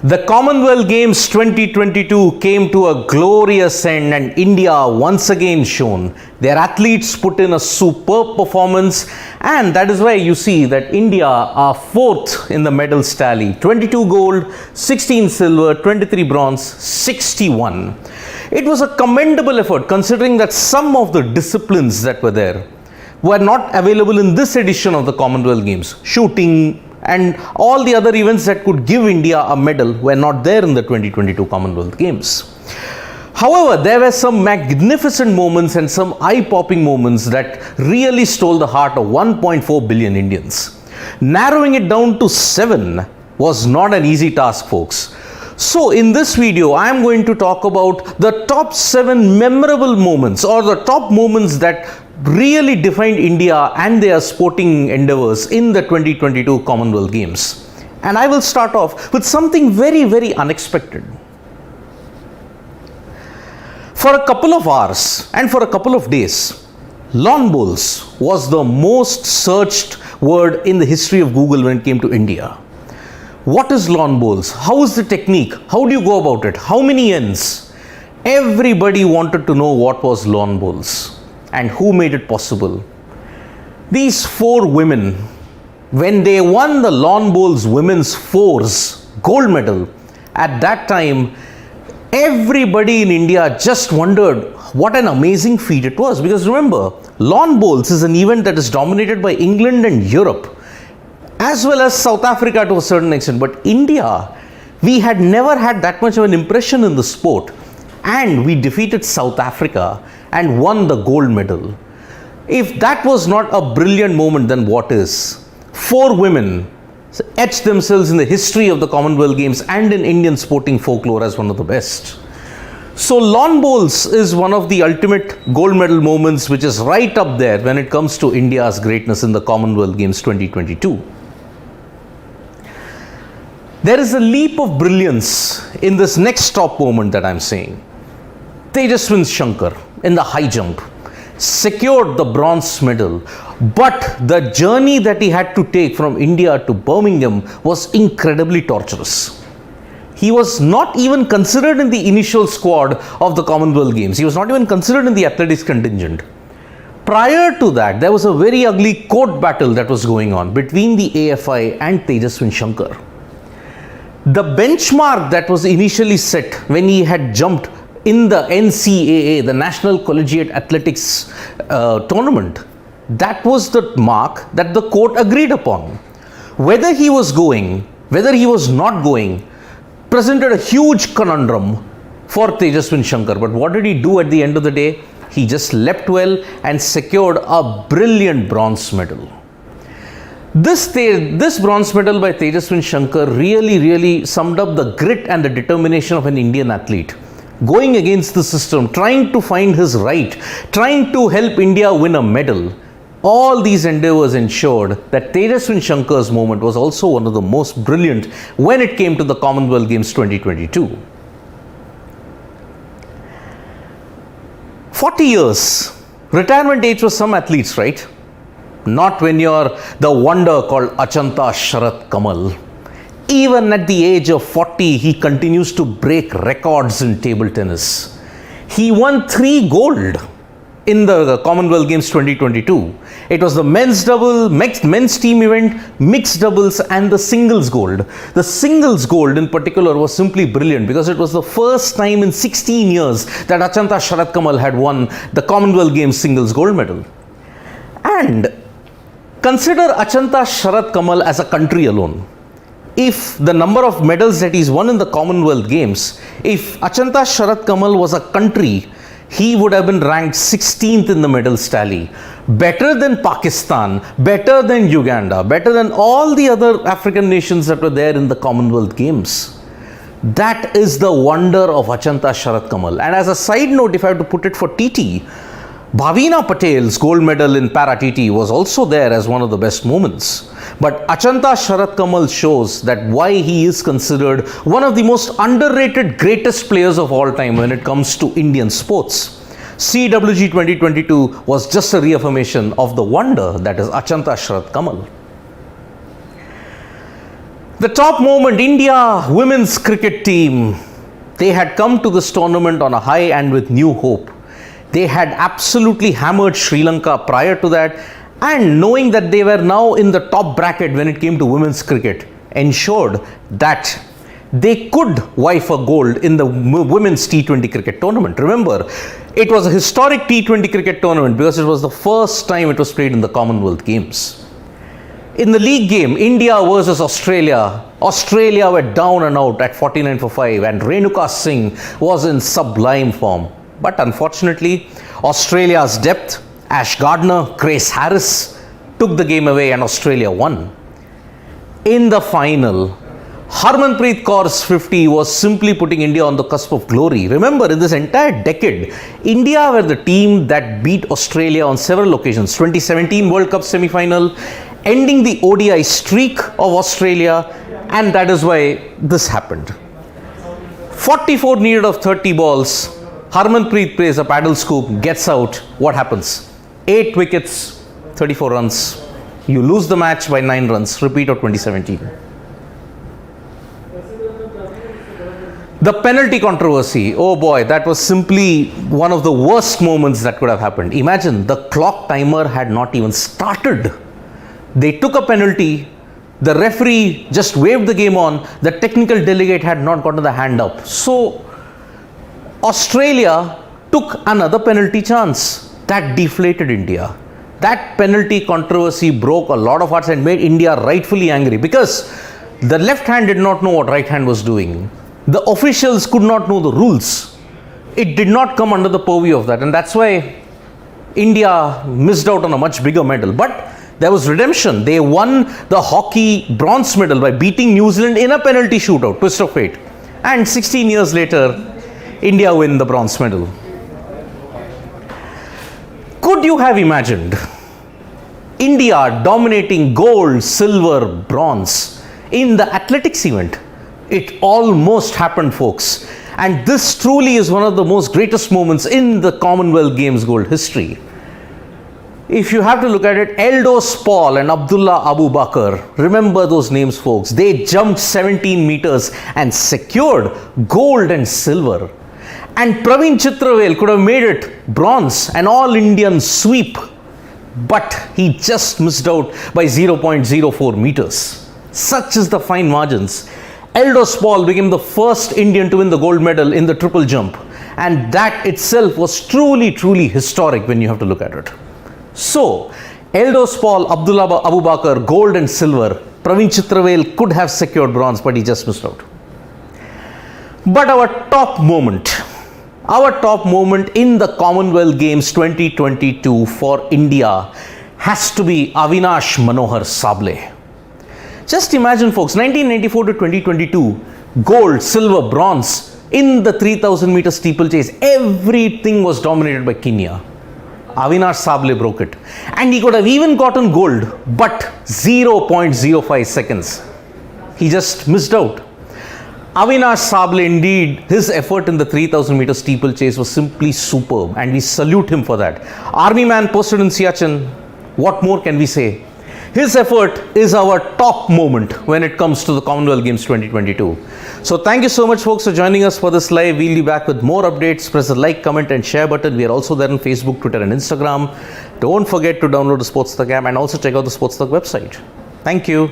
The Commonwealth Games 2022 came to a glorious end, and India once again shone. Their athletes put in a superb performance, and that is why you see that India are fourth in the medals tally. 22 gold, 16 silver, 23 bronze, 61. It was a commendable effort considering that some of the disciplines that were there were not available in this edition of the Commonwealth Games. Shooting and all the other events that could give India a medal were not there in the 2022 Commonwealth Games. However, there were some magnificent moments and some eye-popping moments that really stole the heart of 1.4 billion Indians. Narrowing it down to 7 was not an easy task, folks. So in this video, I am going to talk about the top 7 memorable moments, or the top moments that really defined India and their sporting endeavors in the 2022 Commonwealth Games. And I will start off with something very, very unexpected. For a couple of hours and for a couple of days, lawn bowls was the most searched word in the history of Google when it came to India. What is lawn bowls? How is the technique? How do you go about it? How many ends? Everybody wanted to know what was lawn bowls and who made it possible. These 4 women, when they won the lawn bowls women's fours gold medal, at that time everybody in India just wondered what an amazing feat it was. Because remember, lawn bowls is an event that is dominated by England and Europe, as well as South Africa to a certain extent. But India, we had never had that much of an impression in the sport, and we defeated South Africa and won the gold medal. If that was not a brilliant moment, then what is? 4 women etched themselves in the history of the Commonwealth Games and in Indian sporting folklore as one of the best. So lawn bowls is one of the ultimate gold medal moments, which is right up there when it comes to India's greatness in the Commonwealth Games 2022. There is a leap of brilliance in this next top moment that I am saying. Tejaswin Shankar in the high jump secured the bronze medal, but the journey that he had to take from India to Birmingham was incredibly torturous. He was not even considered in the initial squad of the Commonwealth Games. He was not even considered in the athletics contingent. Prior to that, there was a very ugly court battle that was going on between the AFI and Tejaswin Shankar. The benchmark that was initially set when he had jumped in the NCAA, the National Collegiate Athletics tournament, that was the mark that the court agreed upon. Whether he was going, whether he was not going, presented a huge conundrum for Tejaswin Shankar. But what did he do at the end of the day? He just leapt well and secured a brilliant bronze medal. This bronze medal by Tejaswin Shankar really summed up the grit and the determination of an Indian athlete, going against the system, trying to find his right, trying to help India win a medal. All these endeavors ensured that Tejaswin Shankar's moment was also one of the most brilliant when it came to the Commonwealth Games 2022. 40 years, retirement age for some athletes, right? Not when you're the wonder called Achanta Sharath Kamal. Even at the age of 40, he continues to break records in table tennis. He won 3 gold in the Commonwealth Games 2022. It was the men's double, men's team event, mixed doubles, and the singles gold. The singles gold in particular was simply brilliant because it was the first time in 16 years that Achanta Sharath Kamal had won the Commonwealth Games singles gold medal. And consider Achanta Sharath Kamal as a country alone. If the number of medals that he's won in the Commonwealth Games, if Achanta Sharath Kamal was a country, he would have been ranked 16th in the medals tally. Better than Pakistan, better than Uganda, better than all the other African nations that were there in the Commonwealth Games. That is the wonder of Achanta Sharath Kamal. And as a side note, if I have to put it for TT, Bhavina Patel's gold medal in para-TT was also there as one of the best moments. But Achanta Sharath Kamal shows that why he is considered one of the most underrated greatest players of all time when it comes to Indian sports. CWG 2022 was just a reaffirmation of the wonder that is Achanta Sharath Kamal. The top moment, India women's cricket team. They had come to this tournament on a high and with new hope. They had absolutely hammered Sri Lanka prior to that, and knowing that they were now in the top bracket when it came to women's cricket, ensured that they could vie for gold in the women's T20 cricket tournament. Remember, it was a historic T20 cricket tournament because it was the first time it was played in the Commonwealth Games. In the league game, India versus Australia, Australia were down and out at 49 for 5 and Renuka Singh was in sublime form. But unfortunately, Australia's depth, Ash Gardner, Grace Harris, took the game away and Australia won. In the final, Harmanpreet Kaur's 50 was simply putting India on the cusp of glory. Remember, in this entire decade, India were the team that beat Australia on several occasions. 2017 World Cup semi-final, ending the ODI streak of Australia, and that is why this happened. 44 needed of 30 balls. Harmanpreet plays a paddle scoop, gets out. What happens? 8 wickets, 34 runs. You lose the match by 9 runs. Repeat of 2017. The penalty controversy, oh boy, that was simply one of the worst moments that could have happened. Imagine, the clock timer had not even started. They took a penalty, the referee just waved the game on, the technical delegate had not gotten the hand up. So, Australia took another penalty chance. That deflated India. That penalty controversy broke a lot of hearts and made India rightfully angry because the left hand did not know what right hand was doing. The officials could not know the rules. It did not come under the purview of that, and that's why India missed out on a much bigger medal. But there was redemption. They won the hockey bronze medal by beating New Zealand in a penalty shootout, twist of fate. And 16 years later, India win the bronze medal. Could you have imagined India dominating gold, silver, bronze in the athletics event? It almost happened, folks. And this truly is one of the most greatest moments in the Commonwealth Games gold history. If you have to look at it, Eldos Paul and Abdullah Abu Bakr, remember those names, folks. They jumped 17 meters and secured gold and silver. And Praveen Chitravel could have made it bronze, an all-Indian sweep. But he just missed out by 0.04 meters. Such is the fine margins. Eldos Paul became the first Indian to win the gold medal in the triple jump. And that itself was truly, truly historic when you have to look at it. So, Eldos Paul, Abdullah Abu Bakr, gold and silver. Praveen Chitravel could have secured bronze, but he just missed out. But our top moment in the Commonwealth Games 2022 for India has to be Avinash Manohar Sable. Just imagine, folks, 1994 to 2022, gold, silver, bronze in the 3000 meter steeplechase. Everything was dominated by Kenya. Avinash Sable broke it. And he could have even gotten gold, but 0.05 seconds. He just missed out. Avinash Sable, indeed, his effort in the 3000 meter steeplechase was simply superb, and we salute him for that. Army man posted in Siachen, what more can we say? His effort is our top moment when it comes to the Commonwealth Games 2022. So thank you so much, folks, for joining us for this live. We'll be back with more updates. Press the like, comment and share button. We are also there on Facebook, Twitter and Instagram. Don't forget to download the SportsTak app and also check out the SportsTak website. Thank you.